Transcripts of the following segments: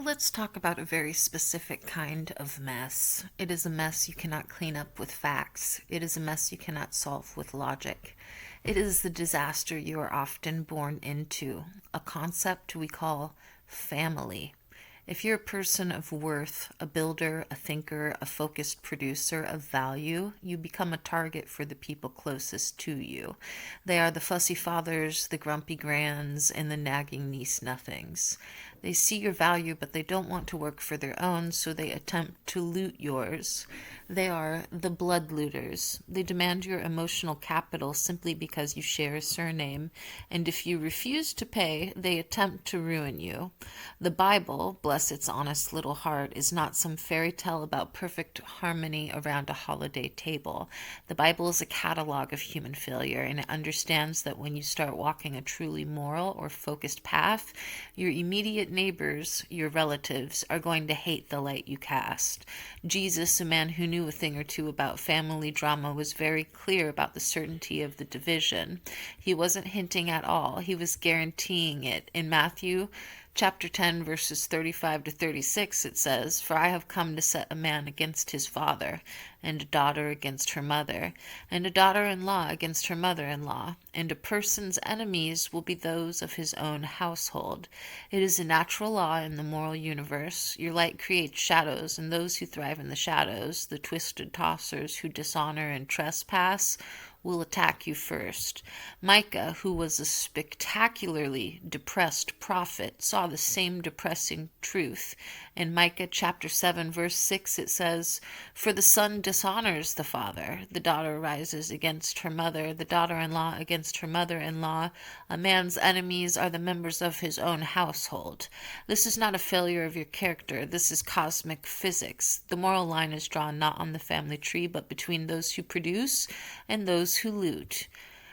Let's talk about a very specific kind of mess. It is a mess you cannot clean up with facts. It is a mess you cannot solve with logic. It is the disaster you are often born into, a concept we call family. If you're a person of worth, a builder, a thinker, a focused producer of value, you become a target for the people closest to you. They are the fussy fathers, the grumpy grands, and the nagging niece nothings. They see your value, but they don't want to work for their own, so they attempt to loot yours. They are the blood looters. They demand your emotional capital simply because you share a surname, and if you refuse to pay, they attempt to ruin you. The Bible, bless its honest little heart, is not some fairy tale about perfect harmony around a holiday table. The Bible is a catalog of human failure, and it understands that when you start walking a truly moral or focused path, your immediate neighbors, your relatives, are going to hate the light you cast. Jesus, a man who knew a thing or two about family drama, was very clear about the certainty of the division. He wasn't hinting at all, he was guaranteeing it. In Matthew chapter 10, verses 35 to 36, it says, "For I have come to set a man against his father, and a daughter against her mother, and a daughter-in-law against her mother-in-law, and a person's enemies will be those of his own household." It is a natural law in the moral universe. Your light creates shadows, and those who thrive in the shadows, the twisted tossers who dishonor and trespass, will attack you first. Micah, who was a spectacularly depressed prophet, saw the same depressing truth. In Micah chapter 7, verse 6, it says, "For the son dishonors the father, the daughter rises against her mother, the daughter-in-law against her mother-in-law. A man's enemies are the members of his own household." This is not a failure of your character. This is cosmic physics. The moral line is drawn not on the family tree, but between those who produce and those who loot.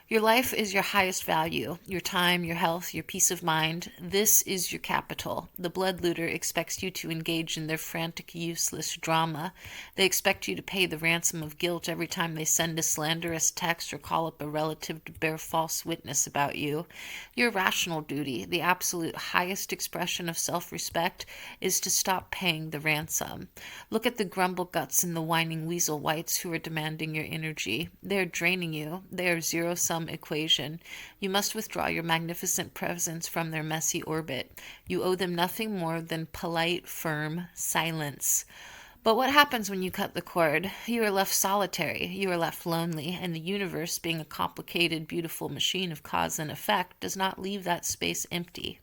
Your life is your highest value, your time, your health, your peace of mind. This is your capital. The blood looter expects you to engage in their frantic, useless drama. They expect you to pay the ransom of guilt every time they send a slanderous text or call up a relative to bear false witness about you. Your rational duty, the absolute highest expression of self-respect, is to stop paying the ransom. Look at the grumble guts and the whining weasel whites who are demanding your energy. They are draining you. They are zero-sum equation. You must withdraw your magnificent presence from their messy orbit. You owe them nothing more than polite, firm silence. But what happens when you cut the cord? You are left solitary, you are left lonely, and the universe, being a complicated, beautiful machine of cause and effect, does not leave that space empty.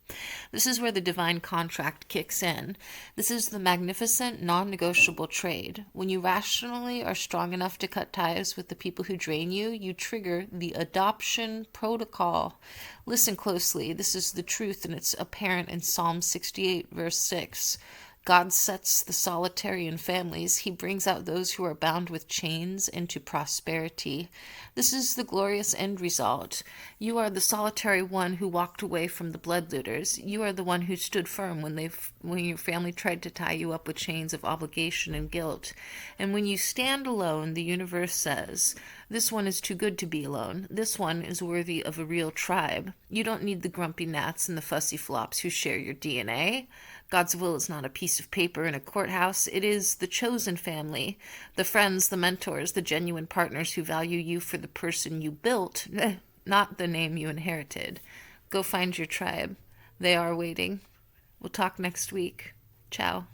This is where the divine contract kicks in. This is the magnificent, non-negotiable trade. When you rationally are strong enough to cut ties with the people who drain you, you trigger the adoption protocol. Listen closely. This is the truth, and it's apparent in Psalm 68, verse 6. God sets the solitary in families. He brings out those who are bound with chains into prosperity. This is the glorious end result. You are the solitary one who walked away from the blood looters. You are the one who stood firm when your family tried to tie you up with chains of obligation and guilt. And when you stand alone, the universe says, "This one is too good to be alone. This one is worthy of a real tribe." You don't need the grumpy gnats and the fussy flops who share your DNA. God's will is not a piece of paper in a courthouse. It is the chosen family, the friends, the mentors, the genuine partners who value you for the person you built, not the name you inherited. Go find your tribe. They are waiting. We'll talk next week. Ciao.